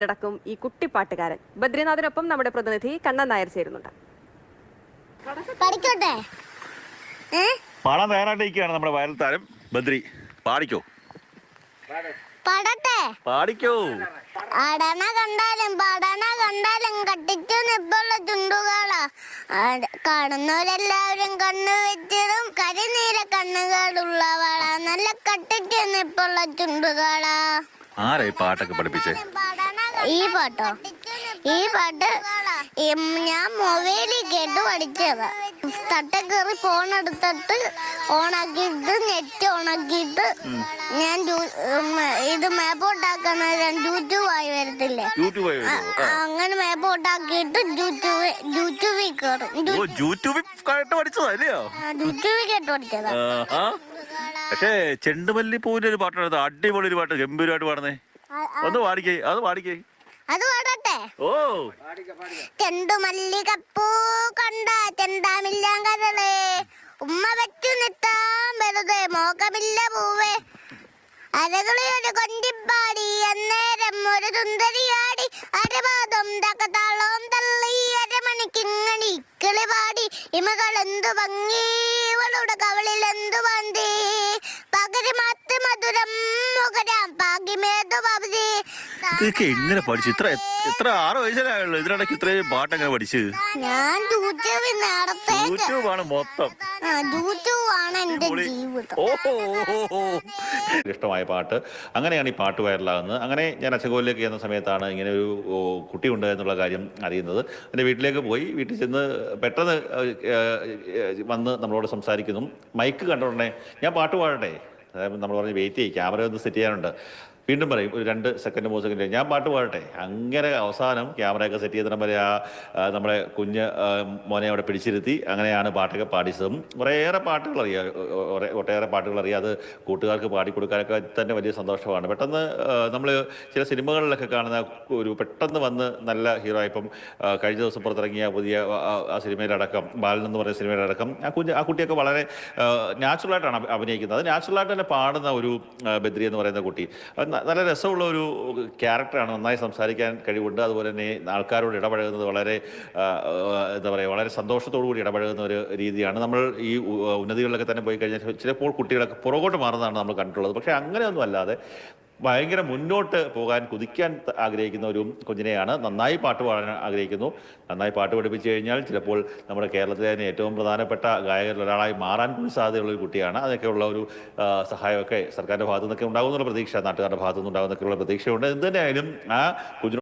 അടക്കും ഈ കുട്ടിപ്പാട്ടുകാരൻ ബദ്രിനാഥിനൊപ്പം നമ്മുടെ പ്രതിനിധി കണ്ണൻ നായർ ചേരുന്നുണ്ട്. പാടാൻ തയ്യാറായിട്ടിരിക്കുകയാണ് നമ്മുടെ വയൽ താരം ബദ്രി. പാടിക്കോ പാടിക്കോ. കണ്ടാലും കട്ടിച്ചു നിപ്പുള്ള ചുണ്ടുകളാ കാണുന്നവരെല്ലാവരും കണ്ണു വെച്ചിടും കരിനീല കണ്ണുകളുള്ളവളാ നല്ല കട്ടിച്ചു നിപ്പുള്ള ചുണ്ടുകളാ. ആരാ ഈ പാട്ടൊക്കെ പഠിപ്പിച്ചേ? ഈ പാട്ട് ഞാൻ മൊബൈലിൽ കേട്ട് പഠിച്ചതാ. തട്ട കയറി ഫോൺ എടുത്തിട്ട് ഓണാക്കിയിട്ട് നെറ്റ് ഓണാക്കിയിട്ട് ഞാൻ ഇത് മാപ്പോട്ടാക്കുന്ന യൂട്യൂബായി വരത്തില്ലേ, അങ്ങനെ മാപ്പോട്ടാക്കിയിട്ട് യൂട്യൂബിൽ കയറും. യൂട്യൂബിൽ കേട്ട് പഠിച്ചതാ. പക്ഷേ ചെണ്ടുമല്ലിപ്പൂവിന്റെ ഒരു പാട്ടാണ്, അടിപൊളി ഒരു പാട്ട്, ഗംഭീരമായിട്ട് പാടുന്നേ. അത് പാടട്ടെ. അത് പാടട്ടെ. ഓ, ചെണ്ടുമല്ലികപ്പൂ കണ്ട ചെണ്ടാമില്ല കരളേ, ഉമ്മ വെച്ചു നിത്താൻ വെറുതെ മോക്കമില്ല പൂവേ, അരകളി ഒരു കൊണ്ടിപ്പാടി അന്നേരം ഒരു സുന്ദരിയാടി, അരപാദം തക്കത്താളം തള്ളി അരമണിക്കിങ്ങണി കിളി പാടി, ഇമകൾ എന്തു ഭംഗി ഇവളുടെ കവളിൽ എന്തു പാന്തി, പകരി മാത്ത് മധുരം മുഖരാം പാകിമേതു പകുതി. ഇതൊക്കെ എങ്ങനെ പഠിച്ചു? ഇത്ര 6 വയസ്സിലായുള്ളൂ, ഇതിനിടയ്ക്ക് ഇത്രയും പാട്ടെങ്ങനെ പഠിച്ചു? ഞാൻ യൂട്യൂബാണ് മൊത്തം. ഇഷ്ടമായ പാട്ട്, അങ്ങനെയാണ് ഈ പാട്ട് വൈറലാകുന്നത്. അങ്ങനെ ഞാൻ അച്ചകോലിലേക്ക് ചെയ്യുന്ന സമയത്താണ് ഇങ്ങനെ ഒരു കുട്ടിയുണ്ട് എന്നുള്ള കാര്യം അറിയുന്നത്. എൻ്റെ വീട്ടിലേക്ക് പോയി, വീട്ടിൽ ചെന്ന് പെട്ടെന്ന് വന്ന് നമ്മളോട് സംസാരിക്കുന്നു. മൈക്ക് കണ്ടോടനെ ഞാൻ പാട്ട് പാടട്ടെ, അതായത് നമ്മൾ പറഞ്ഞ് വെയിറ്റ് ചെയ്യും, ക്യാമറ ഒന്ന് സെറ്റ് ചെയ്യാനുണ്ട്. വീണ്ടും പറയും ഒരു 2 സെക്കൻഡ് 3 സെക്കൻഡ് ഞാൻ പാട്ട് പാടട്ടെ. അങ്ങനെ അവസാനം ക്യാമറയൊക്കെ സെറ്റ് ചെയ്തിടം വരെ നമ്മുടെ കുഞ്ഞ് മോനെ അവിടെ പിടിച്ചിരുത്തി അങ്ങനെയാണ് പാട്ടൊക്കെ പാടിച്ചതും. ഒട്ടേറെ പാട്ടുകൾ അറിയാം. അത് കൂട്ടുകാർക്ക് പാടിക്കൊടുക്കാനൊക്കെ തന്നെ വലിയ സന്തോഷമാണ്. പെട്ടെന്ന് നമ്മൾ ചില സിനിമകളിലൊക്കെ കാണുന്ന ഒരു പെട്ടെന്ന് വന്ന് നല്ല ഹീറോ. ഇപ്പം കഴിഞ്ഞ ദിവസം പുറത്തിറങ്ങിയ പുതിയ ആ സിനിമയിലടക്കം, ബാലൻ എന്ന് പറയുന്ന സിനിമയിലടക്കം ആ കുട്ടിയൊക്കെ വളരെ നാച്ചുറലായിട്ടാണ് അഭിനയിക്കുന്നത്. അത് നാച്ചുറലായിട്ട് തന്നെ പാടുന്ന ഒരു ബദ്രി എന്ന് പറയുന്ന കുട്ടി നല്ല രസമുള്ള ഒരു ക്യാരക്ടറാണ്. നന്നായി സംസാരിക്കാൻ കഴിവുണ്ട്. അതുപോലെ തന്നെ ആൾക്കാരോട് ഇടപഴകുന്നത് വളരെ എന്താ പറയുക, വളരെ സന്തോഷത്തോടു കൂടി ഇടപഴകുന്ന ഒരു രീതിയാണ്. നമ്മൾ ഈ ഉന്നതികളിലൊക്കെ തന്നെ പോയി കഴിഞ്ഞാൽ ചിലപ്പോൾ കുട്ടികളൊക്കെ പുറകോട്ട് മാറുന്നതാണ് നമ്മൾ കണ്ടിട്ടുള്ളത്. പക്ഷേ അങ്ങനെയൊന്നും അല്ലാതെ ഭയങ്കര മുന്നോട്ട് പോകാൻ കുതിക്കാൻ ആഗ്രഹിക്കുന്ന ഒരു കുഞ്ഞിനെയാണ്. നന്നായി പാട്ട് പാടാൻ ആഗ്രഹിക്കുന്നു. നന്നായി പാട്ട് പഠിപ്പിച്ചു കഴിഞ്ഞാൽ ചിലപ്പോൾ നമ്മുടെ കേരളത്തിലെ തന്നെ ഏറ്റവും പ്രധാനപ്പെട്ട ഗായകരിൽ ഒരാളായി മാറാൻ കൂടി സാധ്യതയുള്ള ഒരു കുട്ടിയാണ്. അതൊക്കെയുള്ള ഒരു സഹായമൊക്കെ സർക്കാരിൻ്റെ ഭാഗത്തു നിന്നൊക്കെ ഉണ്ടാകുന്നുള്ള പ്രതീക്ഷ, നാട്ടുകാരുടെ ഭാഗത്തു നിന്നുണ്ടാകുന്നൊക്കെയുള്ള പ്രതീക്ഷയുണ്ട്. എന്ത് തന്നെയായാലും ആ കുഞ്ഞിനോട്